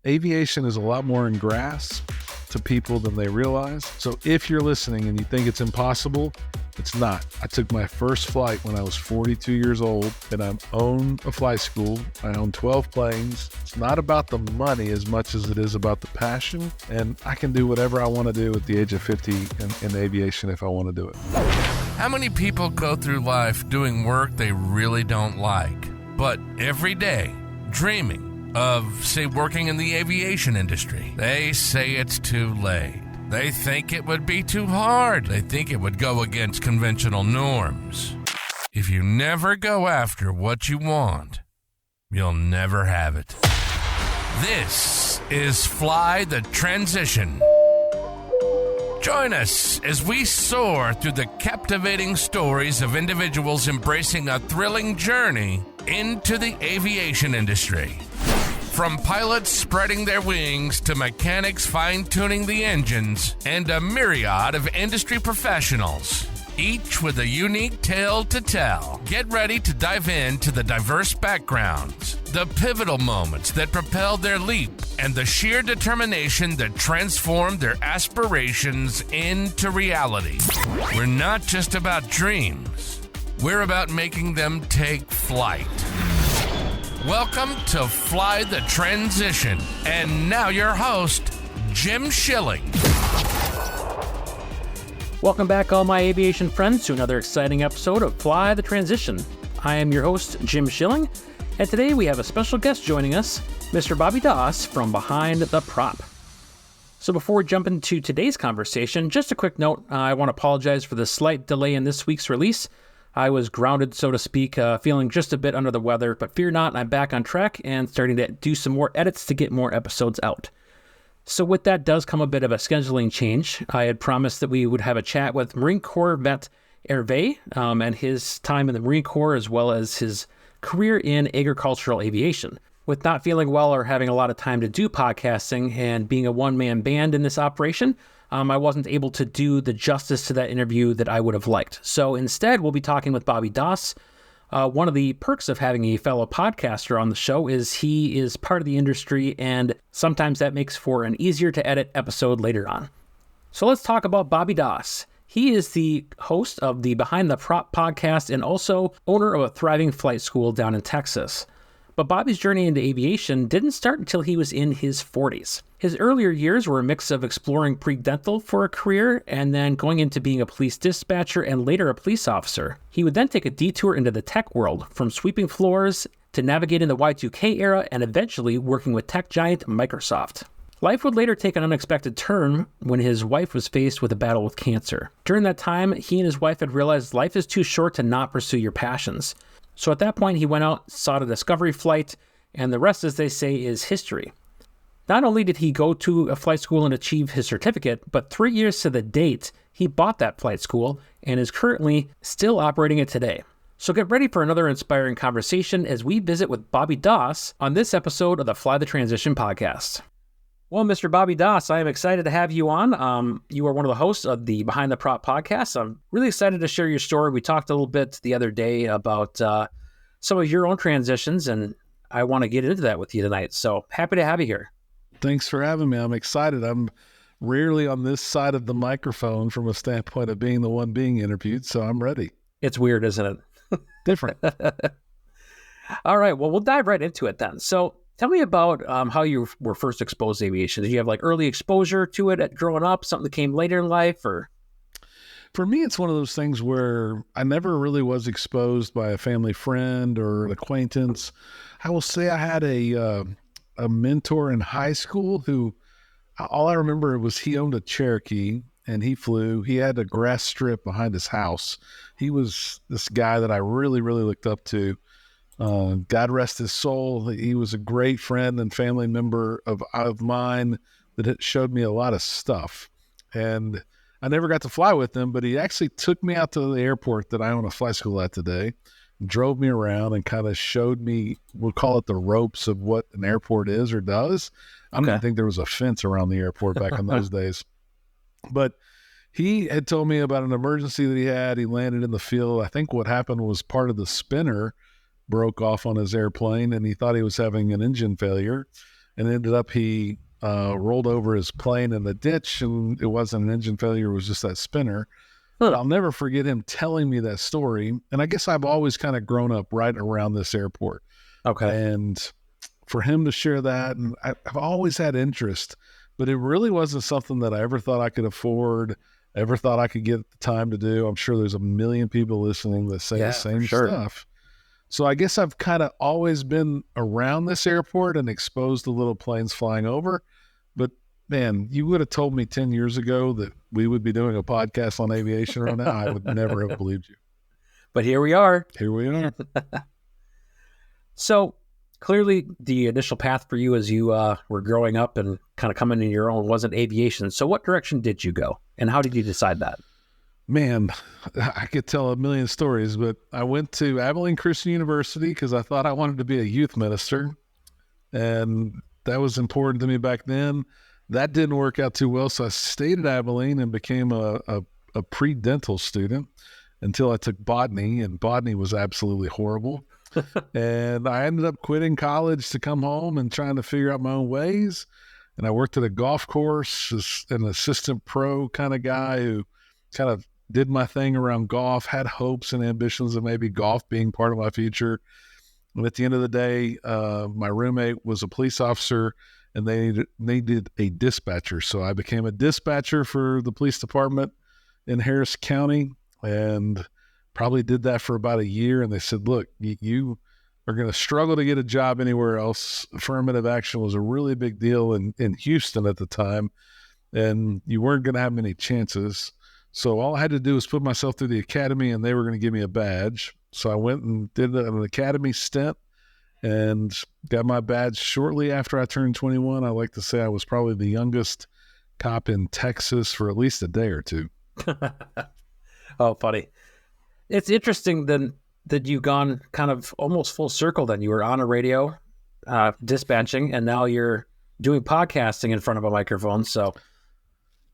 Aviation is a lot more in grasp to people than they realize. So if you're listening and you think it's impossible, it's not. I took my first flight when I was 42 years old, and I own a flight school. I own 12 planes. It's not about the money as much as it is about the passion, and I can do whatever I want to do at the age of 50 in aviation if I want to do it. How many people go through life doing work they really don't like, but every day dreaming of, say, working in the aviation industry? They say it's too late. They think it would be too hard. They think it would go against conventional norms. If you never go after what you want, you'll never have it. This is Fly the Transition. Join us as we soar through the captivating stories of individuals embracing a thrilling journey into the aviation industry. From pilots spreading their wings to mechanics fine-tuning the engines and a myriad of industry professionals, each with a unique tale to tell. Get ready to dive into the diverse backgrounds, the pivotal moments that propelled their leap, and the sheer determination that transformed their aspirations into reality. We're not just about dreams. We're about making them take flight. Welcome to Fly the Transition. And now your host, Jim Schilling. Welcome back, all my aviation friends, to another exciting episode of Fly the Transition. I am your host, Jim Schilling, and today we have a special guest joining us, Mr. Bobby Doss from Behind the Prop. So before we jump into today's conversation, just a quick note, I want to apologize for the slight delay in this week's release. I was grounded, so to speak, feeling just a bit under the weather, but fear not, I'm back on track and starting to do some more edits to get more episodes out. So with that does come a bit of a scheduling change. I had promised that we would have a chat with Marine Corps vet Hervé and his time in the Marine Corps, as well as his career in agricultural aviation. With not feeling well or having a lot of time to do podcasting and being a one-man band in this operation, I wasn't able to do the justice to that interview that I would have liked. So instead, we'll be talking with Bobby Doss. One of the perks of having a fellow podcaster on the show is he is part of the industry, and sometimes that makes for an easier to edit episode later on. So let's talk about Bobby Doss. He is the host of the Behind the Prop podcast and also owner of a thriving flight school down in Texas. But Bobby's journey into aviation didn't start until he was in his 40s. His earlier years were a mix of exploring pre-dental for a career and then going into being a police dispatcher and later a police officer. He would then take a detour into the tech world, from sweeping floors to navigating the Y2K era and eventually working with tech giant Microsoft. Life would later take an unexpected turn when his wife was faced with a battle with cancer. During that time, he and his wife had realized life is too short to not pursue your passions. So at that point, he went out, sought a discovery flight, and the rest, as they say, is history. Not only did he go to a flight school and achieve his certificate, but 3 years to the date, he bought that flight school and is currently still operating it today. So get ready for another inspiring conversation as we visit with Bobby Doss on this episode of the Fly the Transition podcast. Well, Mr. Bobby Doss, I am excited to have you on. You are one of the hosts of the Behind the Prop podcast. I'm really excited to share your story. We talked a little bit the other day about some of your own transitions, and I want to get into that with you tonight. So happy to have you here. Thanks for having me. I'm excited. I'm rarely on this side of the microphone from a standpoint of being the one being interviewed, so I'm ready. It's weird, isn't it? Different. All right. Well, we'll dive right into it then. So tell me about how you were first exposed to aviation. Did you have like early exposure to it growing up, something that came later in life, or? For me, it's one of those things where I never really was exposed by a family friend or an acquaintance. I will say I had a mentor in high school who, all I remember was he owned a Cherokee and he flew. He had a grass strip behind his house. He was this guy that I really, really looked up to. God rest his soul. He was a great friend and family member of mine that showed me a lot of stuff. And I never got to fly with him, but he actually took me out to the airport that I own a flight school at today, drove me around and kind of showed me, we'll call it the ropes of what an airport is or does. I don't even think there was a fence around the airport back in those days. But he had told me about an emergency that he had. He landed in the field. I think what happened was part of the spinner broke off on his airplane and he thought he was having an engine failure. and ended up he rolled over his plane in the ditch, and it wasn't an engine failure, it was just that spinner. But I'll never forget him telling me that story. And I guess I've always kind of grown up right around this airport. Okay. And for him to share that, and I've always had interest, but it really wasn't something that I ever thought I could afford, ever thought I could get the time to do. I'm sure there's a million people listening that say the same stuff. So I guess I've kind of always been around this airport and exposed to little planes flying over. But man, you would have told me 10 years ago that we would be doing a podcast on aviation right now, I would never have believed you. But here we are. Here we are. So clearly the initial path for you as you were growing up and kind of coming into your own wasn't aviation. So what direction did you go and how did you decide that? Man, I could tell a million stories, but I went to Abilene Christian University because I thought I wanted to be a youth minister. And that was important to me back then. That didn't work out too well. So I stayed at Abilene and became a pre-dental student until I took botany, and botany was absolutely horrible. And I ended up quitting college to come home and trying to figure out my own ways. And I worked at a golf course as an assistant pro kind of guy who kind of did my thing around golf, had hopes and ambitions of maybe golf being part of my future. And at the end of the day, my roommate was a police officer and they needed a dispatcher. So I became a dispatcher for the police department in Harris County and probably did that for about a year. And they said, look, you are going to struggle to get a job anywhere else. Affirmative action was a really big deal in Houston at the time, and you weren't going to have many chances. So all I had to do was put myself through the academy and they were going to give me a badge. So I went and did an academy stint and got my badge shortly after I turned 21. I like to say I was probably the youngest cop in Texas for at least a day or two. Oh, funny. It's interesting then that you've gone kind of almost full circle then. You were on a radio dispatching and now you're doing podcasting in front of a microphone. So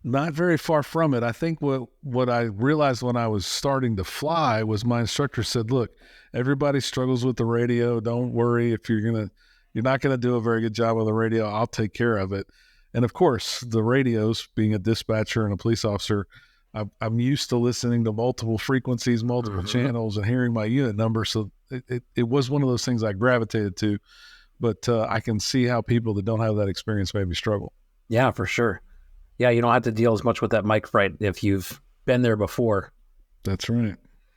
not very far from it. I think what I realized when I was starting to fly was my instructor said, look, everybody struggles with the radio. Don't worry if you're not going to do a very good job on the radio. I'll take care of it. And of course, the radios, being a dispatcher and a police officer, I'm used to listening to multiple frequencies, multiple channels, and hearing my unit number. So it was one of those things I gravitated to, but I can see how people that don't have that experience maybe struggle. Yeah, for sure. Yeah, you don't have to deal as much with that mic fright if you've been there before. That's right.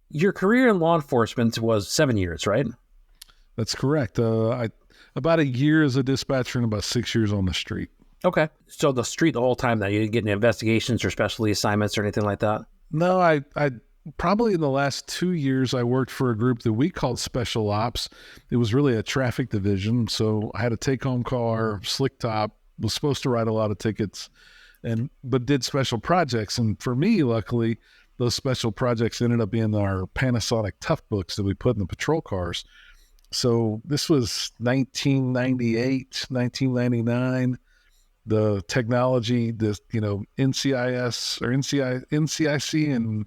Your career in law enforcement was 7 years, right? That's correct. About a year as a dispatcher and about 6 years on the street. Okay. So the street the whole time then, you didn't get any investigations or specialty assignments or anything like that? No, I probably in the last 2 years, I worked for a group that we called Special Ops. It was really a traffic division. So I had a take-home car, slick top, was supposed to write a lot of tickets, but did special projects. And for me, luckily, those special projects ended up being our Panasonic Tough Books that we put in the patrol cars. So this was 1998, 1999. The technology, NCIS or NCIC and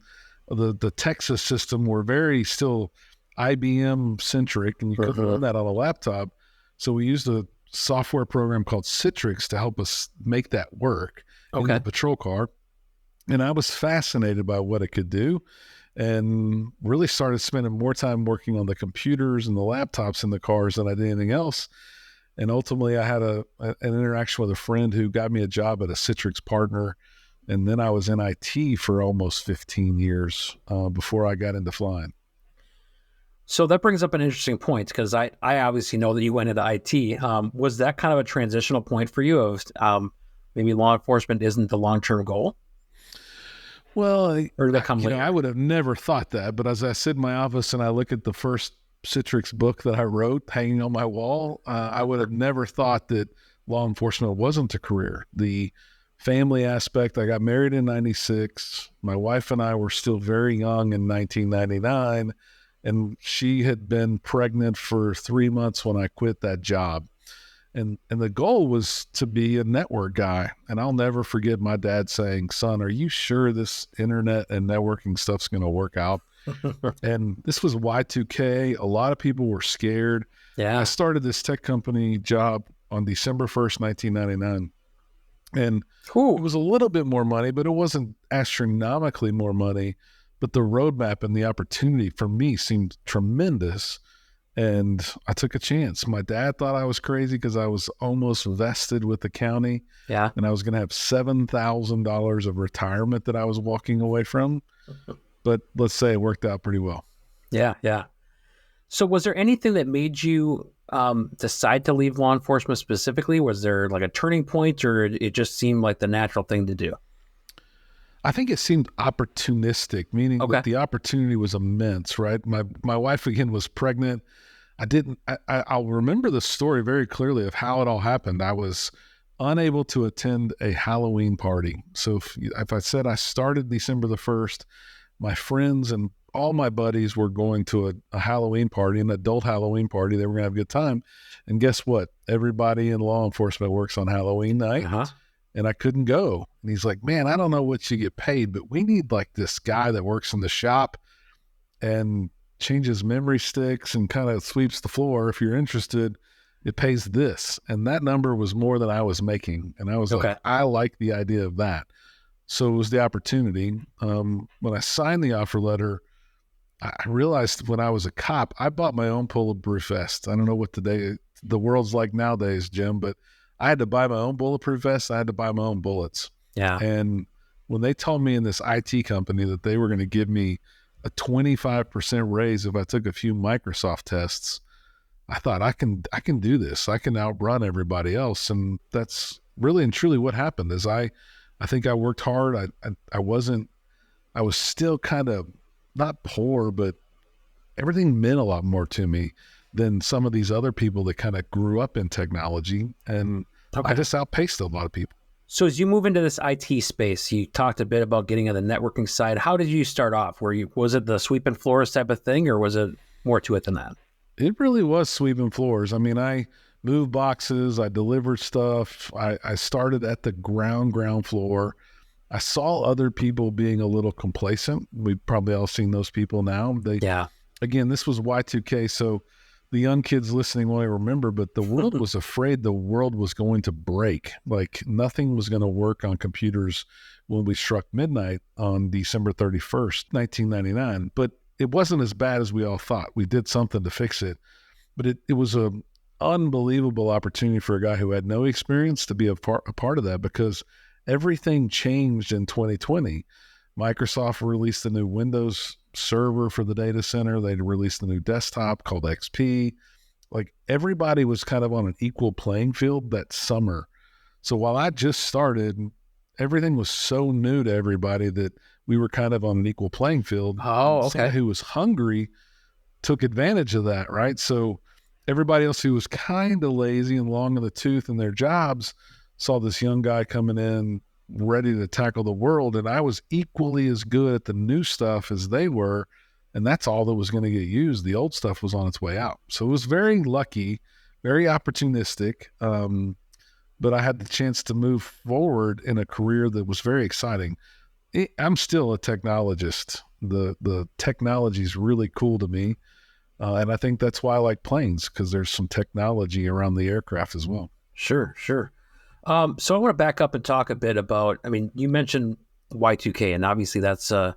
the Texas system were very still IBM centric, and you couldn't run that on a laptop. So we used a software program called Citrix to help us make that work in the patrol car. And I was fascinated by what it could do and really started spending more time working on the computers and the laptops in the cars than I did anything else. And ultimately, I had an interaction with a friend who got me a job at a Citrix partner. And then I was in IT for almost 15 years before I got into flying. So that brings up an interesting point because I obviously know that you went into IT. Was that kind of a transitional point for you of maybe law enforcement isn't the long-term goal? Well, or did that come later? I would have never thought that. But as I sit in my office and I look at the first Citrix book that I wrote hanging on my wall, I would have never thought that law enforcement wasn't a career. The family aspect, I got married in 96. My wife and I were still very young in 1999, and she had been pregnant for 3 months when I quit that job. And the goal was to be a network guy. And I'll never forget my dad saying, son, are you sure this internet and networking stuff's going to work out? And this was Y2K. A lot of people were scared. Yeah. I started this tech company job on December 1st, 1999. And Ooh. it was a little bit more money, but it wasn't astronomically more money. But the roadmap and the opportunity for me seemed tremendous. And I took a chance. My dad thought I was crazy because I was almost vested with the county. Yeah. And I was going to have $7,000 of retirement that I was walking away from. But let's say it worked out pretty well. Yeah. Yeah. So was there anything that made you decide to leave law enforcement specifically? Was there like a turning point, or it just seemed like the natural thing to do? I think it seemed opportunistic, meaning Okay. that the opportunity was immense, right? My wife, again, was pregnant. I'll remember the story very clearly of how it all happened. I was unable to attend a Halloween party. So if I said I started December the 1st, my friends and all my buddies were going to a Halloween party, an adult Halloween party. They were going to have a good time. And guess what? Everybody in law enforcement works on Halloween night. Uh-huh. And I couldn't go. And he's like, man, I don't know what you get paid, but we need like this guy that works in the shop and changes memory sticks and kind of sweeps the floor. If you're interested, it pays this. And that number was more than I was making. And I was like, I like the idea of that. So it was the opportunity. When I signed the offer letter, I realized when I was a cop, I bought my own bulletproof vest. I don't know what the world's like nowadays, Jim, but I had to buy my own bulletproof vest. I had to buy my own bullets. Yeah. And when they told me in this IT company that they were going to give me a 25% raise if I took a few Microsoft tests, I thought I can do this. I can outrun everybody else. And that's really and truly what happened. Is I think I worked hard. I was still kind of not poor, but everything meant a lot more to me than some of these other people that kind of grew up in technology. And I just outpaced a lot of people. So as you move into this IT space, you talked a bit about getting on the networking side. How did you start off? Was it the sweeping floors type of thing, or was it more to it than that? It really was sweeping floors. I mean, I moved boxes, I delivered stuff. I started at the ground floor. I saw other people being a little complacent. We've probably all seen those people now. Again, this was Y2K, so the young kids listening won't remember, but the world was afraid the world was going to break. Like nothing was going to work on computers when we struck midnight on December 31st, 1999. But it wasn't as bad as we all thought. We did something to fix it. But it was an unbelievable opportunity for a guy who had no experience to be a part of that, because everything changed in 2020. Microsoft released a new Windows server for the data center. They released a new desktop called XP. Like everybody was kind of on an equal playing field that summer. So while I just started, everything was so new to everybody that we were kind of on an equal playing field. Oh, okay. Somebody who was hungry took advantage of that, right? So everybody else who was kind of lazy and long in the tooth in their jobs saw this young guy coming in ready to tackle the world, and I was equally as good at the new stuff as they were, and that's all that was going to get used. The old stuff was on its way out. So it was very lucky, very opportunistic, but I had the chance to move forward in a career that was very exciting. I'm still a technologist. The technology is really cool to me, and I think that's why I like planes, because there's some technology around the aircraft as well. Sure. So I want to back up and talk a bit about, you mentioned Y2K, and obviously that's a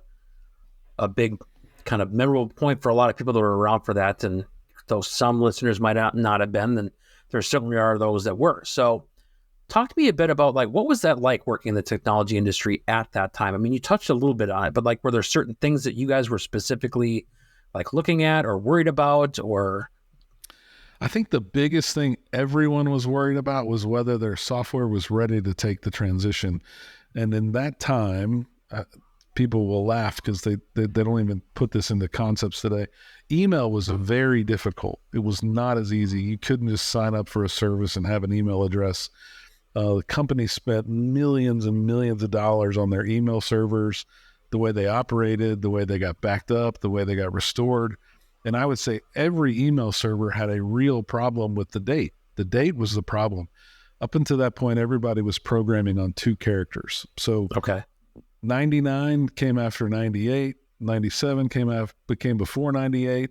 big kind of memorable point for a lot of people that were around for that. And though some listeners might not have been, then there certainly are those that were. So talk to me a bit about what was that like working in the technology industry at that time? You touched a little bit on it, but were there certain things that you guys were specifically looking at or worried about, or... I think the biggest thing everyone was worried about was whether their software was ready to take the transition. And in that time, people will laugh because they don't even put this into concepts today. Email was very difficult. It was not as easy. You couldn't just sign up for a service and have an email address. The company spent millions and millions of dollars on their email servers, the way they operated, the way they got backed up, the way they got restored. And I would say every email server had a real problem with the date. The date was the problem. Up until that point, everybody was programming on 2 characters. So 99 came after 98, 97 came before 98,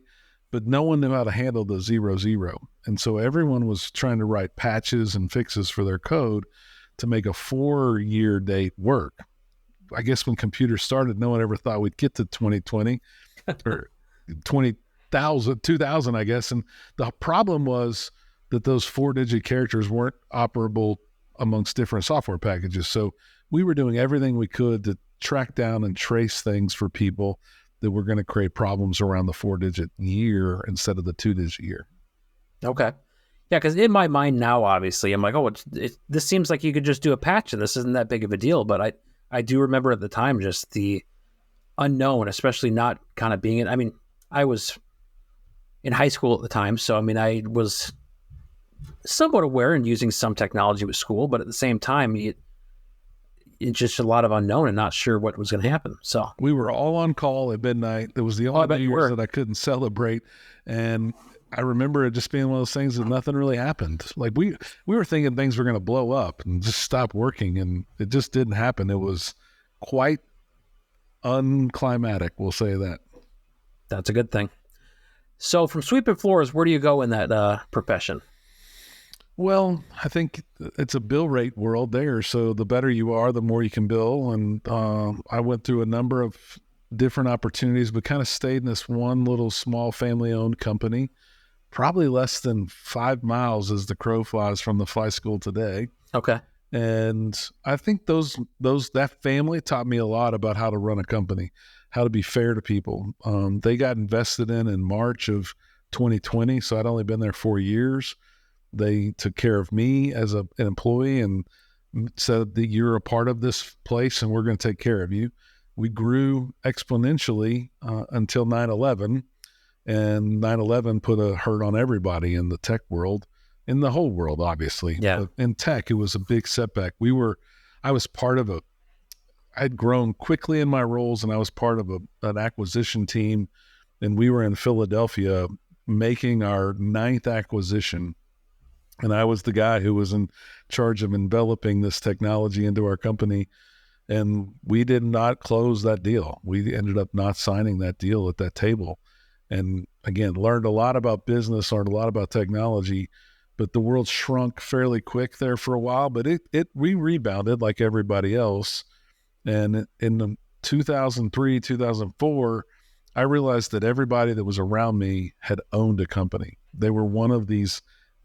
but no one knew how to handle the 0, 0. And so everyone was trying to write patches and fixes for their code to make a 4-year date work. I guess when computers started, no one ever thought we'd get to 2020 or 20,000, I guess. And the problem was that those 4-digit characters weren't operable amongst different software packages. So we were doing everything we could to track down and trace things for people that were going to create problems around the 4-digit year instead of the 2-digit year. Okay. Yeah, because in my mind now, obviously, I'm like, oh, this seems like you could just do a patch and this isn't that big of a deal. But I do remember at the time just the unknown, especially not kind of being it. I mean, I was in high school at the time, so I mean, I was somewhat aware and using some technology with school, but at the same time, it's just a lot of unknown and not sure what was going to happen. So we were all on call at midnight. It was the only New Year's that I couldn't celebrate, and I remember it just being one of those things that nothing really happened. Like we were thinking things were going to blow up and just stop working, and it just didn't happen. It was quite unclimatic, we'll say that. That's a good thing. So from sweeping floors, where do you go in that profession? Well, I think it's a bill rate world there. So the better you are, the more you can bill. And I went through a number of different opportunities, but kind of stayed in this one little small family-owned company, probably less than 5 miles as the crow flies from the fly school today. Okay. And I think that family taught me a lot about how to run a company, how to be fair to people. They got invested in March of 2020, so I'd only been there 4 years. They took care of me as an employee and said that you're a part of this place and we're going to take care of you. We grew exponentially until 9/11, and 9/11 put a hurt on everybody in the tech world, in the whole world, obviously. Yeah. But in tech, it was a big setback. I was part of I'd grown quickly in my roles, and I was part of an acquisition team, and we were in Philadelphia making our 9th acquisition. And I was the guy who was in charge of enveloping this technology into our company. And we did not close that deal. We ended up not signing that deal at that table. And again, learned a lot about business, learned a lot about technology, but the world shrunk fairly quick there for a while, but we rebounded like everybody else. And in the 2003, 2004, I realized that everybody that was around me had owned a company. They were one of these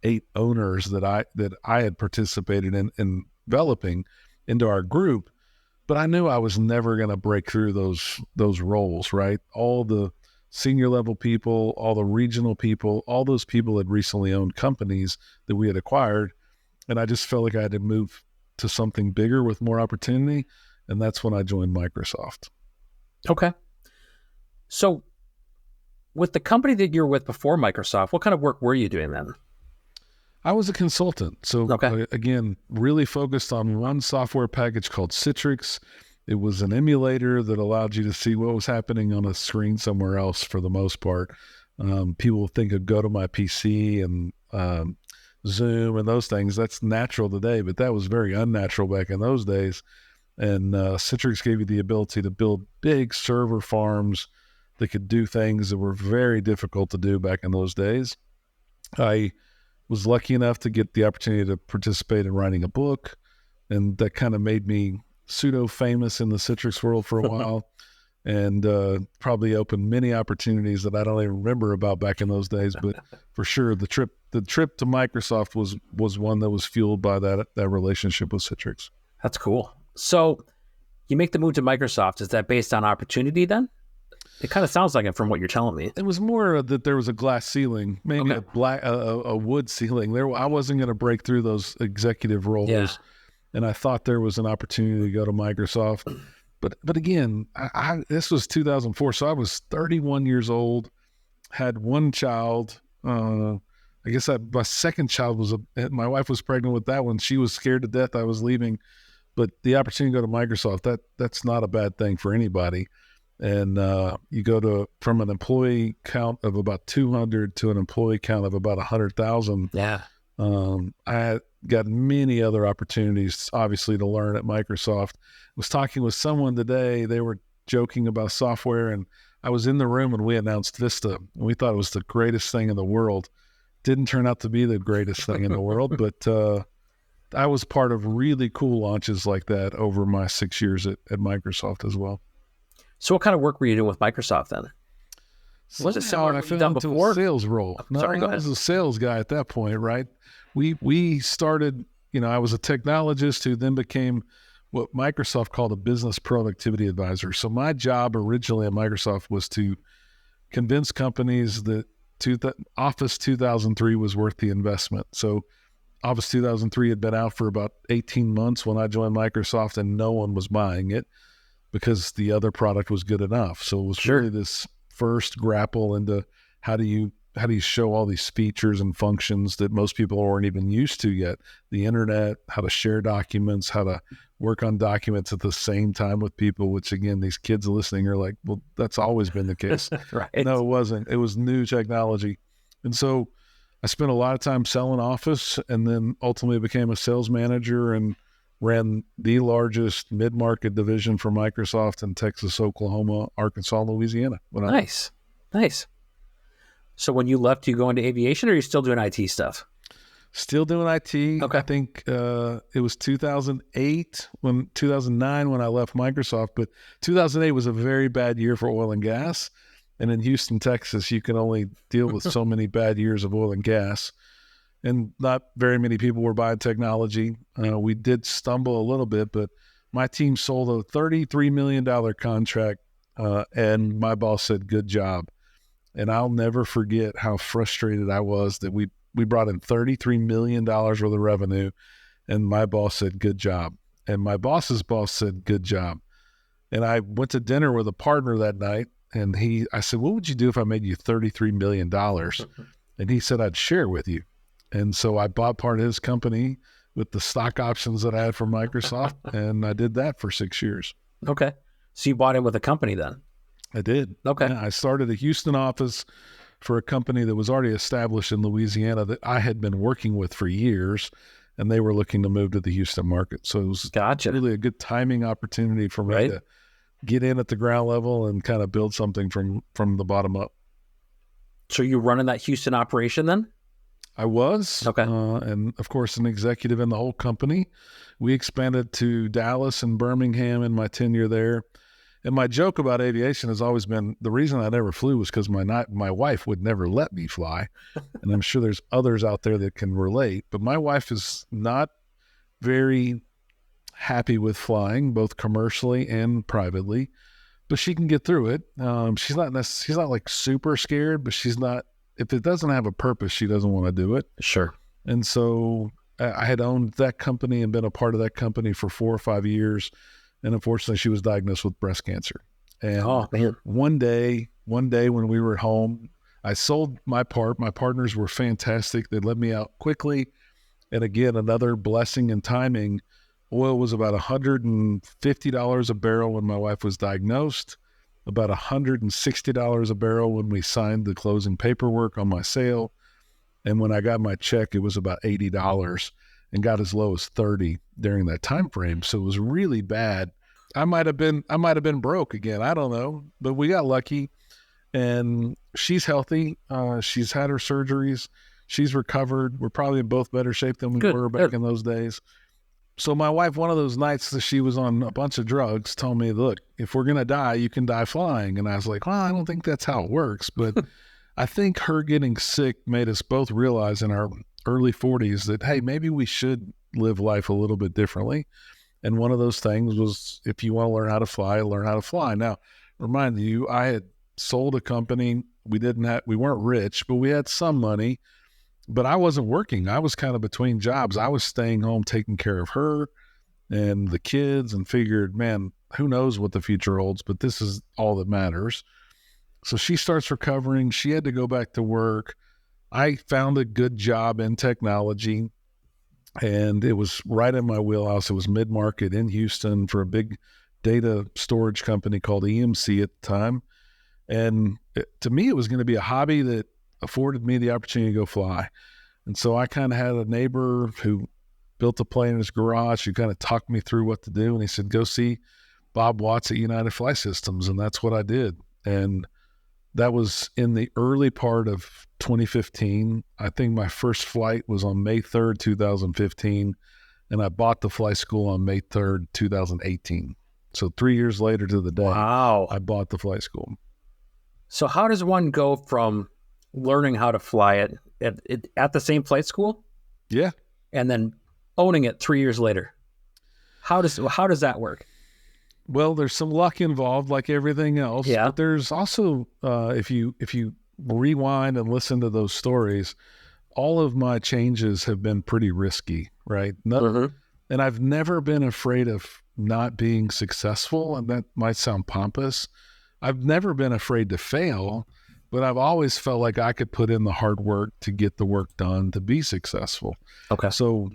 8 owners that I had participated in enveloping into our group, but I knew I was never going to break through those roles, right? All the senior level people, all the regional people, all those people had recently owned companies that we had acquired, and I just felt like I had to move to something bigger with more opportunity, and that's when I joined Microsoft. Okay. So with the company that you're with before Microsoft, what kind of work were you doing then? I was a consultant. So again, really focused on one software package called Citrix. It was an emulator that allowed you to see what was happening on a screen somewhere else for the most part. People think of GoToMyPC and Zoom and those things. That's natural today, but that was very unnatural back in those days. And Citrix gave you the ability to build big server farms that could do things that were very difficult to do back in those days. I was lucky enough to get the opportunity to participate in writing a book, and that kind of made me pseudo famous in the Citrix world for a while, and probably opened many opportunities that I don't even remember about back in those days. But for sure, the trip to Microsoft was one that was fueled by that relationship with Citrix. That's cool. So you make the move to Microsoft. Is that based on opportunity then? It kind of sounds like it from what you're telling me. It was more that there was a glass ceiling, maybe a wood ceiling. I wasn't going to break through those executive roles, and I thought there was an opportunity to go to Microsoft. But again, this was 2004, so I was 31 years old, had one child. I guess my second child my wife was pregnant with that one. She was scared to death I was leaving, but the opportunity to go to Microsoft, that's not a bad thing for anybody. And you go from an employee count of about 200 to an employee count of about 100,000. Yeah. I got many other opportunities, obviously, to learn at Microsoft. I was talking with someone today. They were joking about software, and I was in the room when we announced Vista. We thought it was the greatest thing in the world. Didn't turn out to be the greatest thing in the world, but I was part of really cool launches like that over my 6 years at Microsoft as well. So what kind of work were you doing with Microsoft then? Was it similar to what you've done before? A sales role. No, sorry, go ahead. I was a sales guy at that point, right? We started, I was a technologist who then became what Microsoft called a business productivity advisor. So my job originally at Microsoft was to convince companies that Office 2003 was worth the investment. So Office 2003 had been out for about 18 months when I joined Microsoft, and no one was buying it because the other product was good enough. So it was really this first grapple into how do you show all these features and functions that most people weren't even used to yet. The internet, how to share documents, how to work on documents at the same time with people, which again, these kids listening are like, well, that's always been the case. Right. No, it wasn't. It was new technology. And so I spent a lot of time selling Office, and then ultimately became a sales manager and ran the largest mid-market division for Microsoft in Texas, Oklahoma, Arkansas, Louisiana. Nice. So when you left, you go into aviation, or are you still doing IT stuff? Still doing IT. Okay. I think it was 2009 when I left Microsoft, but 2008 was a very bad year for oil and gas. And in Houston, Texas, you can only deal with so many bad years of oil and gas. And not very many people were buying technology. We did stumble a little bit, but my team sold a $33 million contract, and my boss said, good job. And I'll never forget how frustrated I was that we brought in $33 million worth of revenue, and my boss said, good job. And my boss's boss said, good job. And I went to dinner with a partner that night, and I said, what would you do if I made you $33 million? And he said, I'd share with you. And so I bought part of his company with the stock options that I had from Microsoft, and I did that for 6 years. Okay. So you bought in with a company then? I did. Okay. Yeah, I started a Houston office for a company that was already established in Louisiana that I had been working with for years, and they were looking to move to the Houston market. So it was really a good timing opportunity for me to get in at the ground level and kind of build something from the bottom up. So you running that Houston operation then? I was. Okay. And of course, an executive in the whole company. We expanded to Dallas and Birmingham in my tenure there. And my joke about aviation has always been the reason I never flew was because my wife would never let me fly. And I'm sure there's others out there that can relate. But my wife is not very happy with flying, both commercially and privately. But she can get through it. She's not like super scared, but she's not. If it doesn't have a purpose, she doesn't want to do it. Sure. And so I had owned that company and been a part of that company for 4 or 5 years. And unfortunately, she was diagnosed with breast cancer. And one day when we were at home, I sold my part. My partners were fantastic. They let me out quickly. And again, another blessing and timing. Oil was about $150 a barrel when my wife was diagnosed, about $160 a barrel when we signed the closing paperwork on my sale. And when I got my check, it was about $80 and got as low as $30 during that time frame. So it was really bad. I might have been broke again. I don't know, but we got lucky, and she's healthy. She's had her surgeries. She's recovered. We're probably in both better shape than we were back in those days. So my wife, one of those nights that she was on a bunch of drugs, told me, look, if we're going to die, you can die flying. And I was like, well, I don't think that's how it works. But I think her getting sick made us both realize in our early 40s that, hey, maybe we should live life a little bit differently. And one of those things was, if you want to learn how to fly, learn how to fly. Now, remind you, I had sold a company. We weren't rich, but we had some money. But I wasn't working. I was kind of between jobs. I was staying home, taking care of her and the kids, and figured, man, who knows what the future holds, but this is all that matters. So she starts recovering. She had to go back to work. I found a good job in technology, and it was right in my wheelhouse. It was mid-market in Houston for a big data storage company called EMC at the time. And to me, it was going to be a hobby that afforded me the opportunity to go fly. And so I kind of had a neighbor who built a plane in his garage who kind of talked me through what to do. And he said, go see Bob Watts at United Flight Systems. And that's what I did. And That was in the early part of 2015. I think my first flight was on May 3rd, 2015, and I bought the flight school on May 3rd, 2018. So 3 years later to the day, Wow. I bought the flight school. So how does one go from learning how to fly it at the same flight school Yeah. and then owning it 3 years later? How does that work? Well, there's some luck involved, like everything else. Yeah. But there's also, if you rewind and listen to those stories, all of my changes have been pretty risky, right? And I've never been afraid of not being successful, and that might sound pompous. I've never been afraid to fail, but I've always felt like I could put in the hard work to get the work done to be successful. Okay. So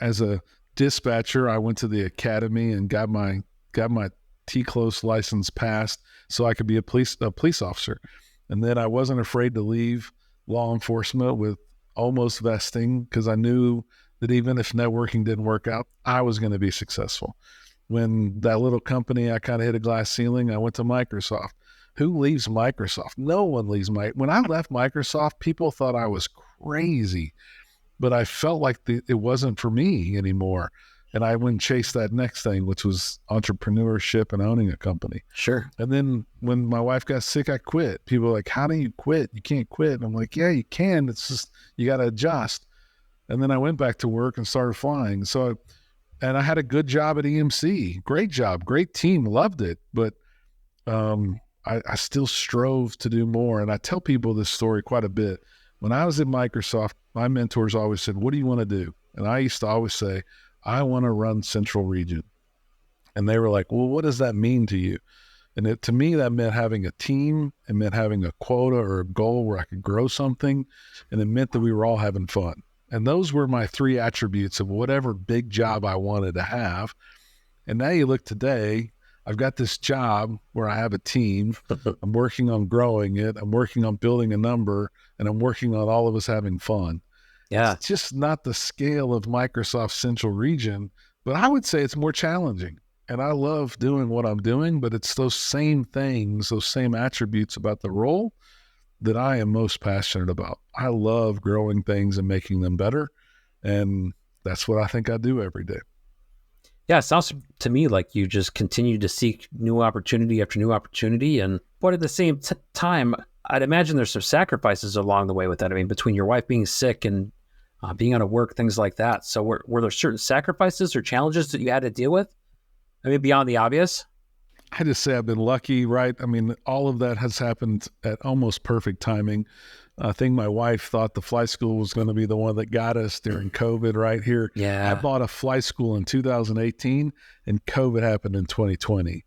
as a dispatcher, I went to the academy and got my T-close license passed so I could be a police officer. And then I wasn't afraid to leave law enforcement with almost vesting, because I knew that even if networking didn't work out, I was going to be successful. When that little company, I kind of hit a glass ceiling, I went to Microsoft. Who leaves Microsoft? No one leaves When I left Microsoft, people thought I was crazy, but I felt like it wasn't for me anymore. And I went and chased that next thing, which was entrepreneurship and owning a company. Sure. And then when my wife got sick, I quit. People were like, how do you quit? You can't quit. And I'm like, yeah, you can. It's just, you got to adjust. And then I went back to work and started flying. And I had a good job at EMC. Great job, great team, loved it. But I still strove to do more. And I tell people this story quite a bit. When I was at Microsoft, my mentors always said, what do you want to do? And I used to always say, I want to run Central Region. And they were like, well, what does that mean to you? And to me, that meant having a team. It meant having a quota or a goal where I could grow something. And it meant that we were all having fun. And those were my three attributes of whatever big job I wanted to have. And now you look today, I've got this job where I have a team. I'm working on growing it. I'm working on building a number, and I'm working on all of us having fun. Yeah. It's just not the scale of Microsoft Central Region, but I would say it's more challenging. And I love doing what I'm doing, but it's those same things, those same attributes about the role that I am most passionate about. I love growing things and making them better. And that's what I think I do every day. Yeah, it sounds to me like you just continue to seek new opportunity after new opportunity. But at the same time, I'd imagine there's some sacrifices along the way with that. I mean, between your wife being sick and being out of work, things like that. So were there certain sacrifices or challenges that you had to deal with? I mean, beyond the obvious? I just say I've been lucky, right? I mean, all of that has happened at almost perfect timing. I think my wife thought the flight school was going to be the one that got us during COVID right here. Yeah. I bought a flight school in 2018 and COVID happened in 2020.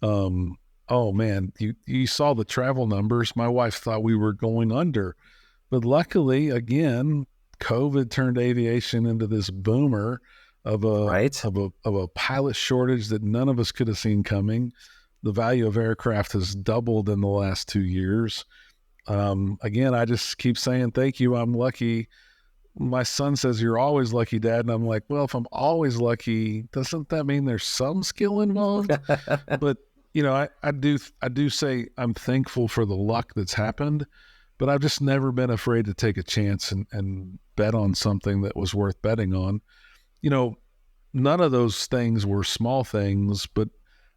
Oh man, you saw the travel numbers. My wife thought we were going under, but luckily, again, COVID turned aviation into this boomer of a pilot shortage that none of us could have seen coming. The value of aircraft has doubled in the last 2 years. Again, I just keep saying, thank you. I'm lucky. My son says, you're always lucky, Dad. And I'm like, well, if I'm always lucky, doesn't that mean there's some skill involved? But you know, I do say I'm thankful for the luck that's happened, but I've just never been afraid to take a chance and bet on something that was worth betting on. You know, none of those things were small things, but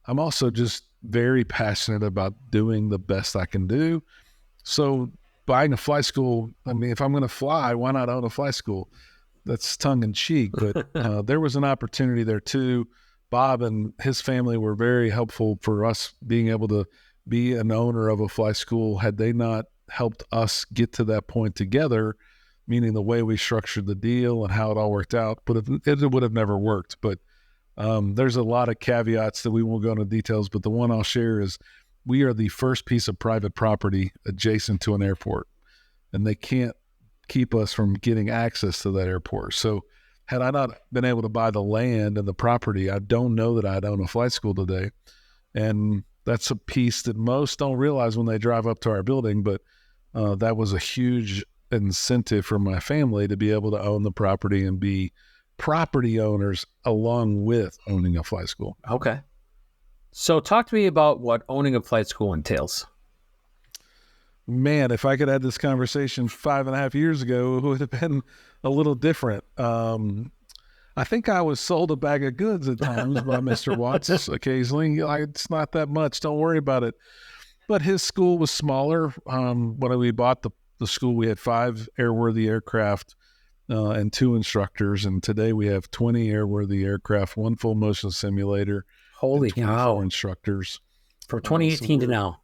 I'm also just very passionate about doing the best I can do. So buying a flight school, I mean, if I'm going to fly, why not own a flight school? That's tongue in cheek, but there was an opportunity there too. Bob and his family were very helpful for us being able to be an owner of a flight school. Had they not helped us get to that point together, meaning the way we structured the deal and how it all worked out, but it would have never worked. But there's a lot of caveats that we won't go into details, but the one I'll share is we are the first piece of private property adjacent to an airport, and they can't keep us from getting access to that airport. So had I not been able to buy the land and the property, I don't know that I'd own a flight school today. And that's a piece that most don't realize when they drive up to our building, but that was a huge incentive for my family to be able to own the property and be property owners along with owning a flight school. Okay. So talk to me about what owning a flight school entails. man, if I could have had this conversation 5.5 years ago, it would have been a little different. I think I was sold a bag of goods at times by Mr. Watts occasionally. It's not that much. Don't worry about it. But his school was smaller. When we bought the school, we had 5 airworthy aircraft and 2 instructors. And today we have 20 airworthy aircraft, 1 full motion simulator. Holy and 24 cow. instructors. From 2018 to now.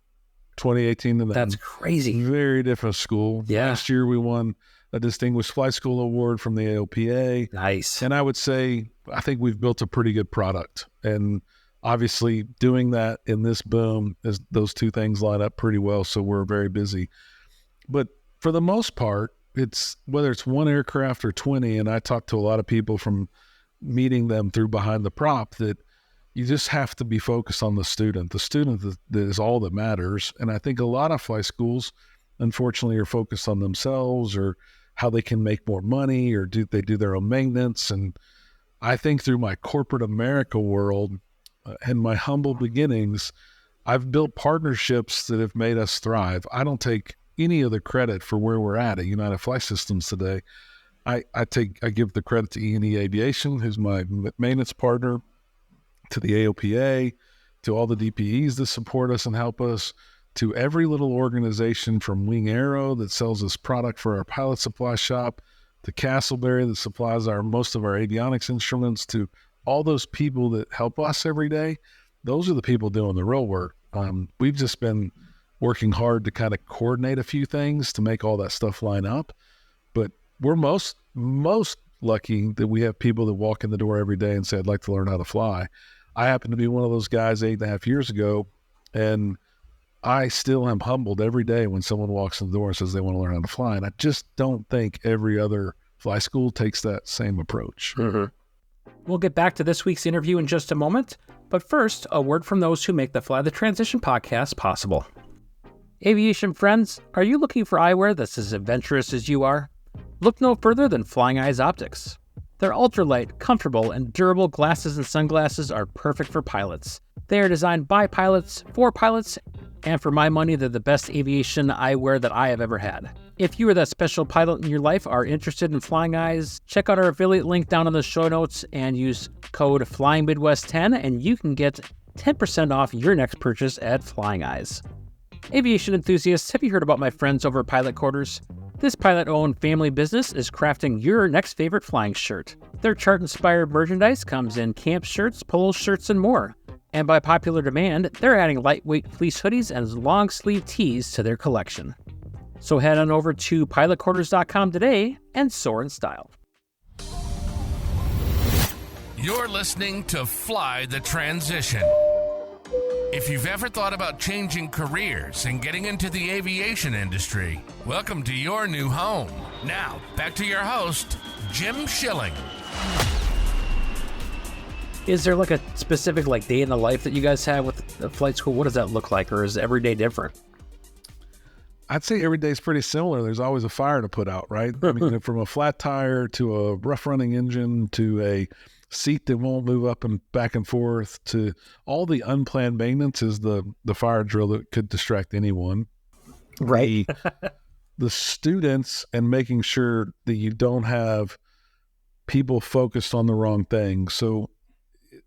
2018 to now. That's crazy. Very different school. Yeah. Last year we won a Distinguished Flight School Award from the AOPA. Nice. And I would say, I think we've built a pretty good product. And obviously doing that in this boom, those 2 things line up pretty well. So we're very busy. But for the most part, it's whether it's 1 aircraft or 20, and I talk to a lot of people from meeting them through Behind the Prop, that you just have to be focused on the student. The student that is all that matters. And I think a lot of flight schools, unfortunately, are focused on themselves or how they can make more money, or they do their own maintenance. And I think through my corporate America world and my humble beginnings, I've built partnerships that have made us thrive. I don't take any of the credit for where we're at United Flight Systems today. I give the credit to E&E Aviation, who's my maintenance partner, to the AOPA, to all the DPEs that support us and help us, to every little organization from Wing Aero that sells us product for our pilot supply shop, to Castleberry that supplies most of our avionics instruments, to all those people that help us every day. Those are the people doing the real work. We've just been working hard to kind of coordinate a few things to make all that stuff line up. But we're most lucky that we have people that walk in the door every day and say, I'd like to learn how to fly. I happen to be one of those guys 8.5 years ago, and I still am humbled every day when someone walks in the door and says they want to learn how to fly. And I just don't think every other fly school takes that same approach. Mm-hmm. We'll get back to this week's interview in just a moment, but first, a word from those who make the Fly the Transition podcast possible. Aviation friends, are you looking for eyewear that's as adventurous as you are? Look no further than Flying Eyes Optics. Their ultralight, comfortable, and durable glasses and sunglasses are perfect for pilots. They are designed by pilots, for pilots, and for my money, they're the best aviation eyewear that I have ever had. If you or that special pilot in your life are interested in Flying Eyes, check out our affiliate link down in the show notes and use code FlyingMidwest10 and you can get 10% off your next purchase at Flying Eyes. Aviation enthusiasts, have you heard about my friends over at Pilot Quarters? This pilot-owned family business is crafting your next favorite flying shirt. Their chart-inspired merchandise comes in camp shirts, polo shirts, and more. And by popular demand, they're adding lightweight fleece hoodies and long-sleeve tees to their collection. So head on over to pilotquarters.com today and soar in style. You're listening to Fly the Transition. If you've ever thought about changing careers and getting into the aviation industry, welcome to your new home. Now, back to your host, Jim Schilling. Is there like a specific day in the life that you guys have with the flight school? What does that look like, or is every day different? I'd say every day is pretty similar. There's always a fire to put out, right? I mean, from a flat tire to a rough running engine to a seat that won't move up and back and forth to all the unplanned maintenance is the fire drill that could distract anyone. Right. The students and making sure that you don't have people focused on the wrong thing. So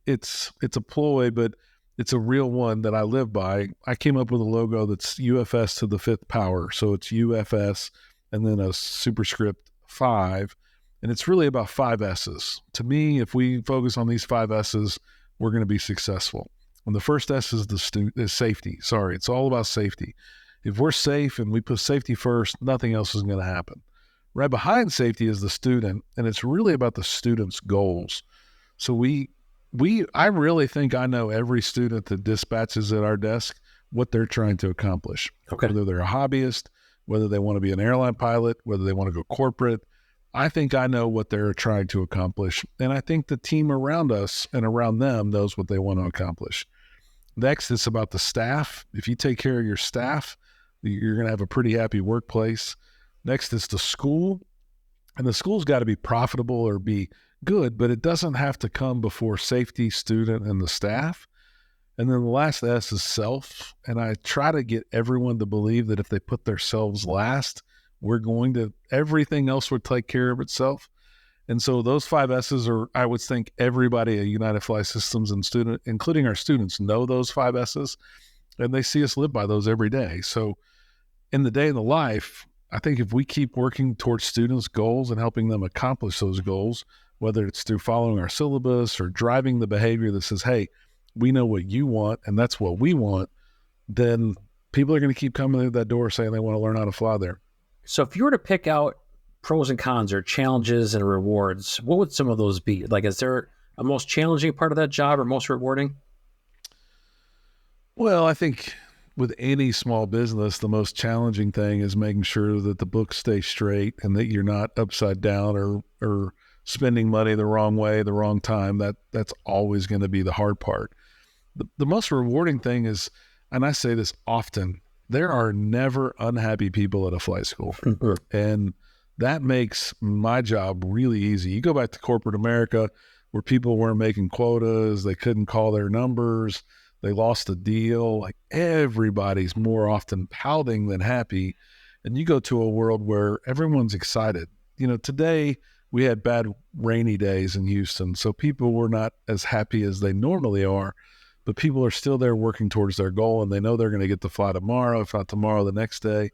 it's a ploy, but it's a real one that I live by. I came up with a logo that's UFS to the 5th power. So it's UFS and then a superscript 5. And it's really about 5 S's. To me, if we focus on these 5 S's, we're going to be successful. And the first S is is safety. Sorry, it's all about safety. If we're safe and we put safety first, nothing else is going to happen. Right behind safety is the student, and it's really about the student's goals. So I really think I know every student that dispatches at our desk, what they're trying to accomplish. Okay. Whether they're a hobbyist, whether they want to be an airline pilot, whether they want to go corporate, I think I know what they're trying to accomplish. And I think the team around us and around them knows what they want to accomplish. Next, it's about the staff. If you take care of your staff, you're going to have a pretty happy workplace. Next is the school. And the school's got to be profitable or be good, but it doesn't have to come before safety, student, and the staff. And then the last S is self. And I try to get everyone to believe that if they put themselves last, everything else would take care of itself. And so those 5 S's are, I would think everybody at United Flight Systems and including our students, know those 5 S's, and they see us live by those every day. So in the day in the life, I think if we keep working towards students' goals and helping them accomplish those goals, whether it's through following our syllabus or driving the behavior that says, hey, we know what you want and that's what we want, then people are going to keep coming through that door saying they want to learn how to fly there. So if you were to pick out pros and cons or challenges and rewards, what would some of those be? Like, is there a most challenging part of that job or most rewarding? Well, I think with any small business, the most challenging thing is making sure that the books stay straight and that you're not upside down or spending money the wrong way, the wrong time. That's always going to be the hard part. The most rewarding thing is, and I say this often, there are never unhappy people at a flight school. And that makes my job really easy. You go back to corporate America where people weren't making quotas, they couldn't call their numbers, they lost a deal. Like, everybody's more often pouting than happy. And you go to a world where everyone's excited. You know, today we had bad rainy days in Houston, so people were not as happy as they normally are, but people are still there working towards their goal, and they know they're going to get to fly tomorrow, if not tomorrow, the next day,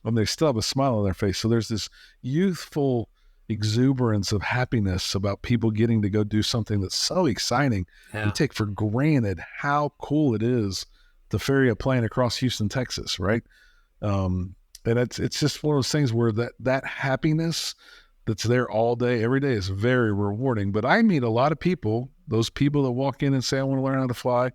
and they still have a smile on their face. So there's this youthful exuberance of happiness about people getting to go do something that's so exciting. Yeah. We take for granted how cool it is to ferry a plane across Houston, Texas, right? And it's just one of those things where that happiness that's there all day, every day, is very rewarding. But I meet a lot of people, those people that walk in and say, I want to learn how to fly.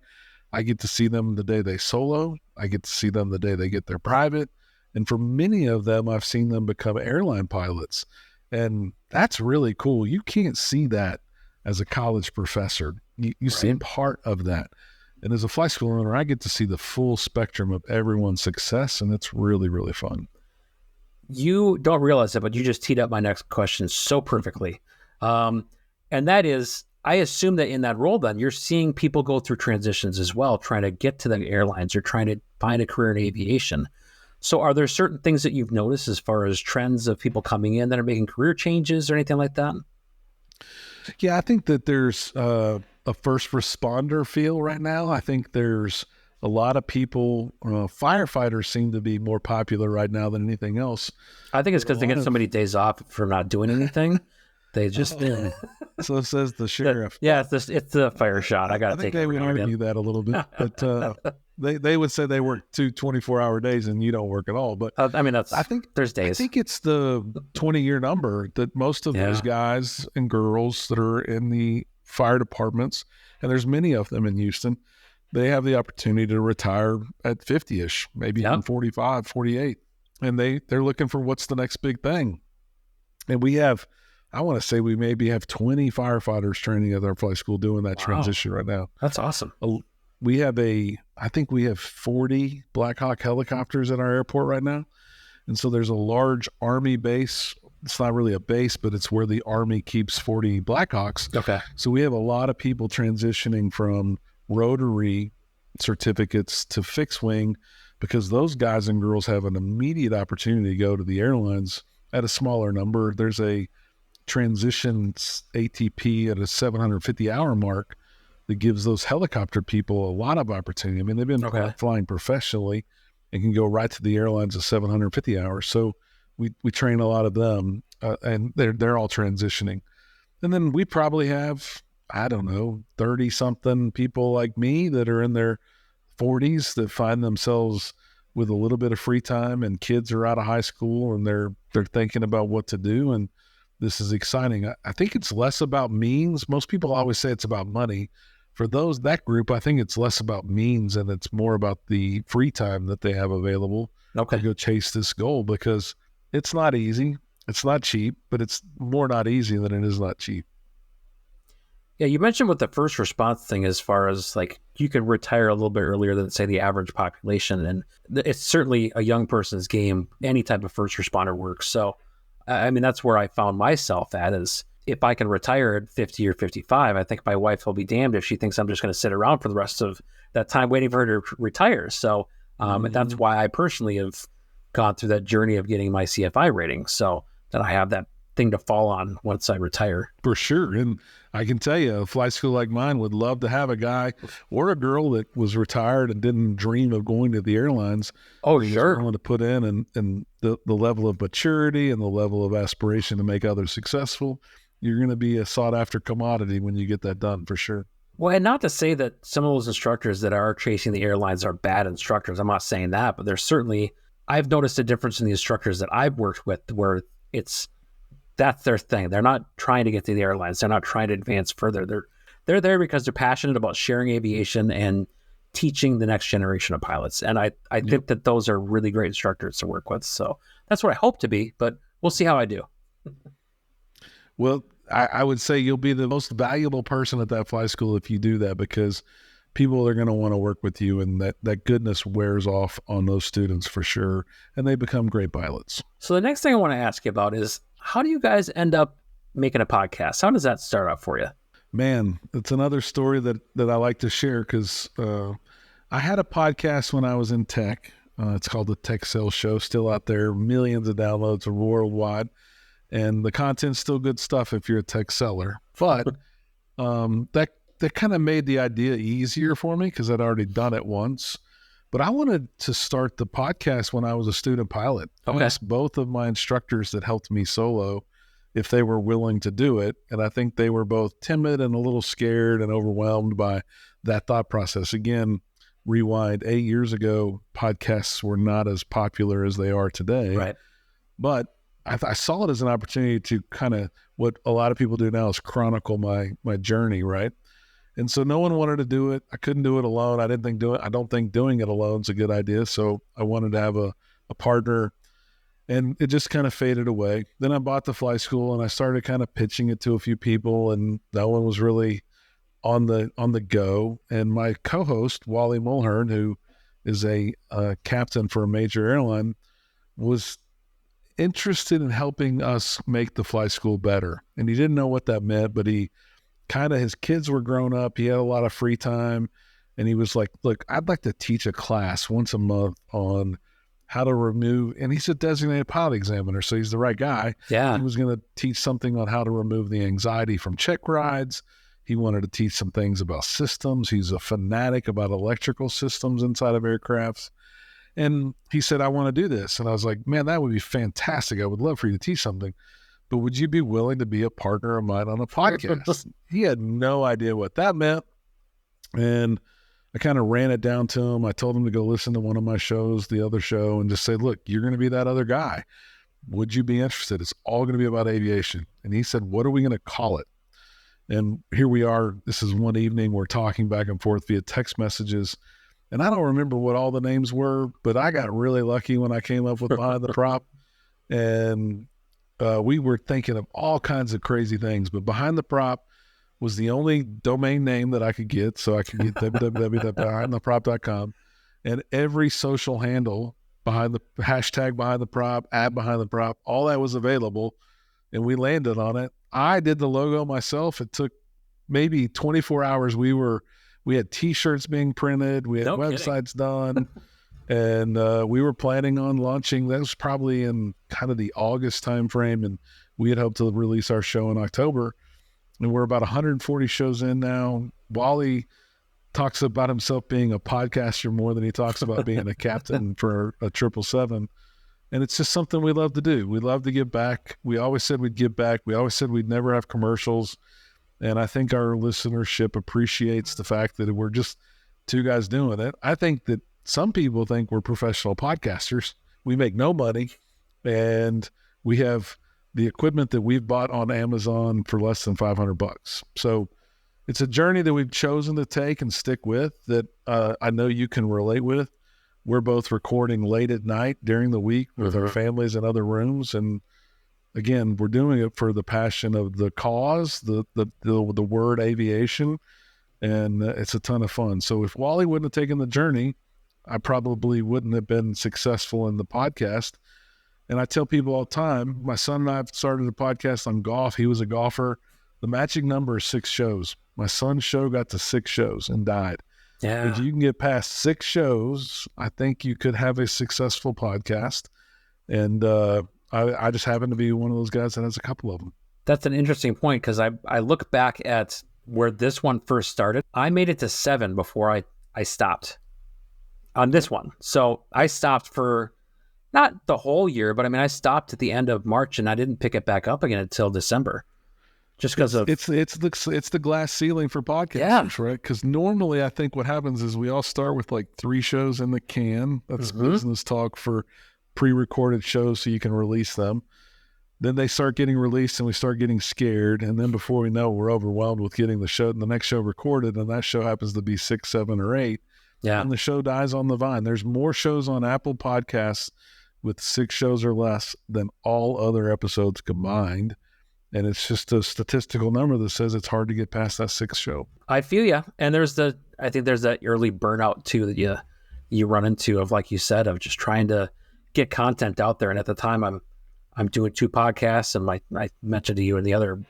I get to see them the day they solo. I get to see them the day they get their private. And for many of them, I've seen them become airline pilots. And that's really cool. You can't see that as a college professor. You see part of that. And as a flight school owner, I get to see the full spectrum of everyone's success, and it's really, really fun. You don't realize it, but you just teed up my next question so perfectly. And that is, I assume that in that role, then, you're seeing people go through transitions as well, trying to get to the airlines or trying to find a career in aviation. So are there certain things that you've noticed as far as trends of people coming in that are making career changes or anything like that? Yeah, I think that there's a first responder feel right now. I think there's a lot of people, firefighters seem to be more popular right now than anything else. I think it's because they get so many days off for not doing anything. They just So says the sheriff. Yeah, it's the fire shot. I got to take it. I think they would argue that a little bit, but they would say they work 2 24-hour days and you don't work at all. But I mean, there's days. I think it's the 20-year number that most of those guys and girls that are in the fire departments, and there's many of them in Houston, they have the opportunity to retire at 50-ish, maybe even 45, 48. And they're looking for what's the next big thing. And I want to say we maybe have 20 firefighters training at our flight school doing that transition right now. That's awesome. I think we have 40 Black Hawk helicopters at our airport right now. And so there's a large Army base. It's not really a base, but it's where the Army keeps 40 Black Hawks. Okay. So we have a lot of people transitioning from rotary certificates to fixed wing because those guys and girls have an immediate opportunity to go to the airlines at a smaller number. There's a transition ATP at a 750-hour mark that gives those helicopter people a lot of opportunity. I mean, they've been flying professionally and can go right to the airlines at 750 hours. So we train a lot of them, and they're all transitioning. And then we probably have, 30-something people like me that are in their 40s that find themselves with a little bit of free time, and kids are out of high school and they're thinking about what to do. And this is exciting. I think it's less about means. Most people always say it's about money. For that group, I think it's less about means and it's more about the free time that they have available to go chase this goal, because it's not easy. It's not cheap, but it's more not easy than it is not cheap. Yeah, you mentioned with the first response thing, as far as like you could retire a little bit earlier than, say, the average population. And it's certainly a young person's game. Any type of first responder works. So, I mean, that's where I found myself at is, if I can retire at 50 or 55, I think my wife will be damned if she thinks I'm just going to sit around for the rest of that time waiting for her to retire. So and that's why I personally have gone through that journey of getting my CFI rating, so that I have that thing to fall on once I retire. For sure. And I can tell you, a flight school like mine would love to have a guy or a girl that was retired and didn't dream of going to the airlines. Oh, Who's sure. willing to put in and the level of maturity and the level of aspiration to make others successful. You're going to be a sought after commodity when you get that done, for sure. Well, and not to say that some of those instructors that are chasing the airlines are bad instructors. I'm not saying that, but there's certainly, I've noticed a difference in the instructors that I've worked with where that's their thing. They're not trying to get to the airlines. They're not trying to advance further. They're there because they're passionate about sharing aviation and teaching the next generation of pilots. And I think that those are really great instructors to work with. So that's what I hope to be, but we'll see how I do. Well, I would say you'll be the most valuable person at that flight school if you do that, because people are going to want to work with you, and that goodness wears off on those students for sure, and they become great pilots. So the next thing I want to ask you about is, how do you guys end up making a podcast? How does that start out for you? Man, it's another story that I like to share, because I had a podcast when I was in tech. It's called the Tech Sales Show, still out there, millions of downloads worldwide. And the content's still good stuff if you're a tech seller. But that kind of made the idea easier for me because I'd already done it once. But I wanted to start the podcast when I was a student pilot. Okay. I asked both of my instructors that helped me solo if they were willing to do it. And I think they were both timid and a little scared and overwhelmed by that thought process. Again, rewind 8 years ago, podcasts were not as popular as they are today. Right. But I saw it as an opportunity to kind of, what a lot of people do now is chronicle my journey, right? And so no one wanted to do it. I couldn't do it alone. I don't think doing it alone is a good idea. So I wanted to have a partner, and it just kind of faded away. Then I bought the flight school and I started kind of pitching it to a few people, and no one was really on the go. And my co-host, Wally Mulhern, who is a captain for a major airline, was interested in helping us make the flight school better. And he didn't know what that meant, but his kids were grown up. He had a lot of free time. And he was like, look, I'd like to teach a class once a month on how to remove, and he's a designated pilot examiner, so he's the right guy. Yeah. He was going to teach something on how to remove the anxiety from check rides. He wanted to teach some things about systems. He's a fanatic about electrical systems inside of aircrafts. And he said, I want to do this. And I was like, man, that would be fantastic. I would love for you to teach something, but would you be willing to be a partner of mine on a podcast? He had no idea what that meant. And I kind of ran it down to him. I told him to go listen to one of my shows, the other show, and just say, look, you're going to be that other guy. Would you be interested? It's all going to be about aviation. And he said, what are we going to call it? And here we are. This is one evening. We're talking back and forth via text messages. And I don't remember what all the names were, but I got really lucky when I came up with Behind the Prop. And we were thinking of all kinds of crazy things, but Behind the Prop was the only domain name that I could get. So I could get www.behindtheprop.com, and every social handle behind the hashtag Behind the Prop, @Behind the Prop, all that was available. And we landed on it. I did the logo myself. It took maybe 24 hours. We had t-shirts being printed. We had websites done. And we were planning on launching. That was probably in kind of the August timeframe. And we had hoped to release our show in October. And we're about 140 shows in now. Wally talks about himself being a podcaster more than he talks about being a captain for a 777. And it's just something we love to do. We love to give back. We always said we'd give back. We always said we'd never have commercials. And I think our listenership appreciates the fact that we're just two guys doing it. I think that some people think we're professional podcasters. We make no money, and we have the equipment that we've bought on Amazon for less than $500. So it's a journey that we've chosen to take and stick with that I know you can relate with. We're both recording late at night during the week with our families in other rooms. And again, we're doing it for the passion of the cause, the word aviation, and it's a ton of fun. So if Wally wouldn't have taken the journey, I probably wouldn't have been successful in the podcast. And I tell people all the time, my son and I have started a podcast on golf. He was a golfer. The magic number is 6 shows. My son's show got to 6 shows and died. Yeah. If you can get past 6 shows, I think you could have a successful podcast. And I just happen to be one of those guys that has a couple of them. That's an interesting point, because I look back at where this one first started. I made it to 7 before I stopped on this one. So I stopped for not the whole year, but I mean, I stopped at the end of March and I didn't pick it back up again until December. Just because of it's the glass ceiling for podcasters, right? Because normally I think what happens is we all start with like 3 shows in the can. That's business talk for pre-recorded shows so you can release them. Then they start getting released and we start getting scared. And then before we know, we're overwhelmed with getting the next show recorded. And that show happens to be 6, 7, or 8. Yeah. And the show dies on the vine. There's more shows on Apple Podcasts with 6 shows or less than all other episodes combined. And it's just a statistical number that says it's hard to get past that 6th show. I feel you. And I think there's that early burnout too that you run into, of, like you said, of just trying to get content out there. And at the time I'm doing 2 podcasts, and I mentioned to you in the other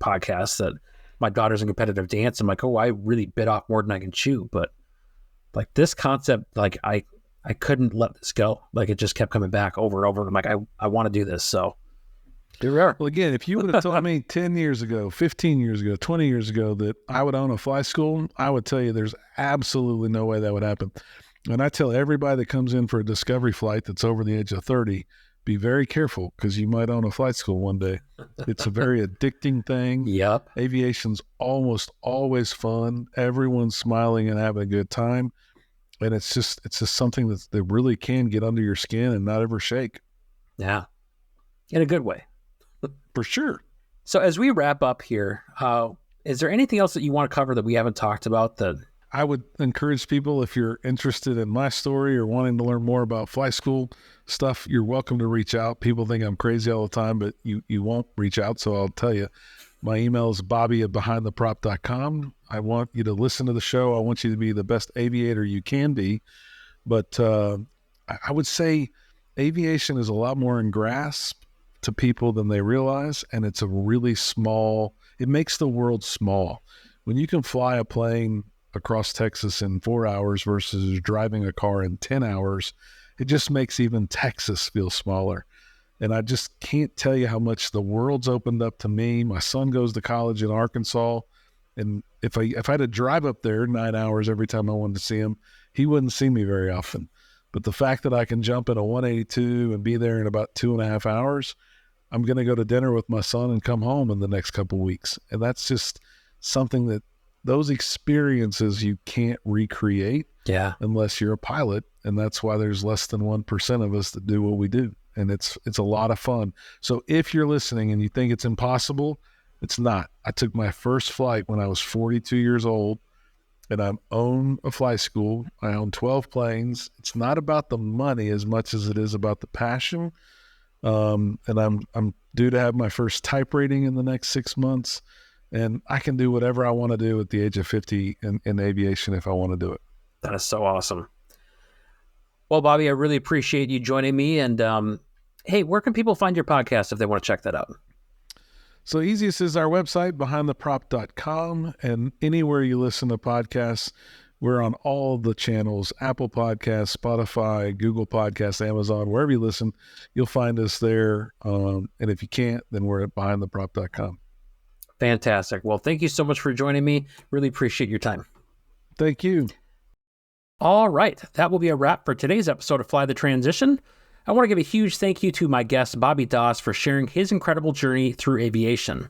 podcast that my daughter's in competitive dance. I'm like, oh, I really bit off more than I can chew. But like this concept, like I couldn't let this go. Like it just kept coming back over and over. I'm like, I want to do this. So here we are. Well, again, if you would have told me 10 years ago, 15 years ago, 20 years ago that I would own a fly school, I would tell you there's absolutely no way that would happen. And I tell everybody that comes in for a discovery flight that's over the age of 30, be very careful, because you might own a flight school one day. It's a very addicting thing. Yep. Aviation's almost always fun. Everyone's smiling and having a good time. And it's just something that really can get under your skin and not ever shake. Yeah. In a good way. For sure. So as we wrap up here, is there anything else that you want to cover that we haven't talked about? That I would encourage people, if you're interested in my story or wanting to learn more about flight school stuff, you're welcome to reach out. People think I'm crazy all the time, but you won't reach out. So I'll tell you, my email is bobby@behindtheprop.com. I want you to listen to the show. I want you to be the best aviator you can be. But I would say aviation is a lot more in grasp to people than they realize. And it's a really it makes the world small. When you can fly a plane across Texas in 4 hours versus driving a car in 10 hours, it just makes even Texas feel smaller. And I just can't tell you how much the world's opened up to me. My son goes to college in Arkansas, and if I had to drive up there 9 hours every time I wanted to see him, he wouldn't see me very often. But the fact that I can jump in a 182 and be there in about 2.5 hours, I'm going to go to dinner with my son and come home in the next couple of weeks. And that's just something that those experiences you can't recreate unless you're a pilot. And that's why there's less than 1% of us that do what we do. And it's a lot of fun. So if you're listening and you think it's impossible, it's not. I took my first flight when I was 42 years old, and I own a flight school. I own 12 planes. It's not about the money as much as it is about the passion. And I'm due to have my first type rating in the next 6 months. And I can do whatever I want to do at the age of 50 in aviation if I want to do it. That is so awesome. Well, Bobby, I really appreciate you joining me. And hey, where can people find your podcast if they want to check that out? So easiest is our website, behindtheprop.com. And anywhere you listen to podcasts, we're on all the channels, Apple Podcasts, Spotify, Google Podcasts, Amazon, wherever you listen, you'll find us there. And if you can't, then we're at behindtheprop.com. Fantastic. Well, thank you so much for joining me. Really appreciate your time. Thank you. All right. That will be a wrap for today's episode of Fly the Transition. I want to give a huge thank you to my guest, Bobby Doss, for sharing his incredible journey through aviation.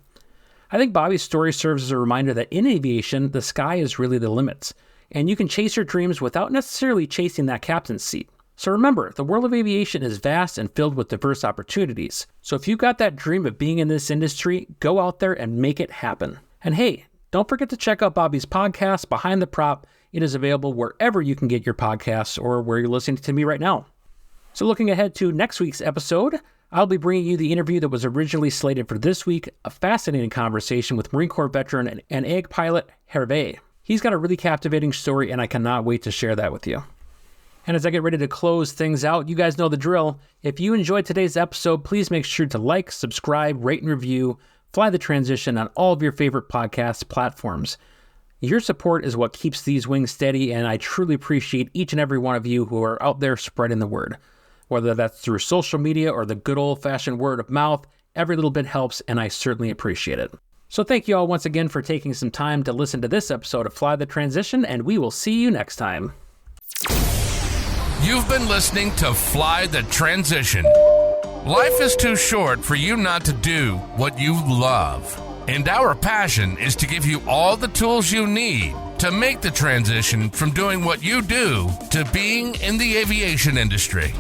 I think Bobby's story serves as a reminder that in aviation, the sky is really the limit, and you can chase your dreams without necessarily chasing that captain's seat. So remember, the world of aviation is vast and filled with diverse opportunities. So if you've got that dream of being in this industry, go out there and make it happen. And hey, don't forget to check out Bobby's podcast, Behind the Prop. It is available wherever you can get your podcasts or where you're listening to me right now. So looking ahead to next week's episode, I'll be bringing you the interview that was originally slated for this week, a fascinating conversation with Marine Corps veteran and egg pilot Hervé. He's got a really captivating story, and I cannot wait to share that with you. And as I get ready to close things out, you guys know the drill. If you enjoyed today's episode, please make sure to like, subscribe, rate, and review Fly the Transition on all of your favorite podcast platforms. Your support is what keeps these wings steady, and I truly appreciate each and every one of you who are out there spreading the word. Whether that's through social media or the good old-fashioned word of mouth, every little bit helps, and I certainly appreciate it. So thank you all once again for taking some time to listen to this episode of Fly the Transition, and we will see you next time. You've been listening to Fly the Transition. Life is too short for you not to do what you love. And our passion is to give you all the tools you need to make the transition from doing what you do to being in the aviation industry.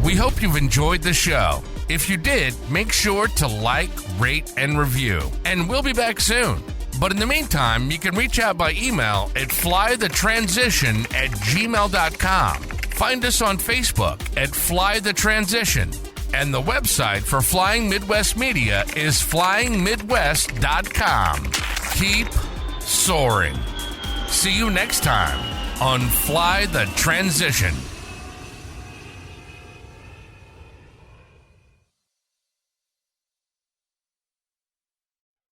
We hope you've enjoyed the show. If you did, make sure to like, rate, and review. And we'll be back soon. But in the meantime, you can reach out by email at flythetransition@gmail.com. Find us on Facebook at Fly the Transition. And the website for Flying Midwest Media is flyingmidwest.com. Keep soaring. See you next time on Fly the Transition.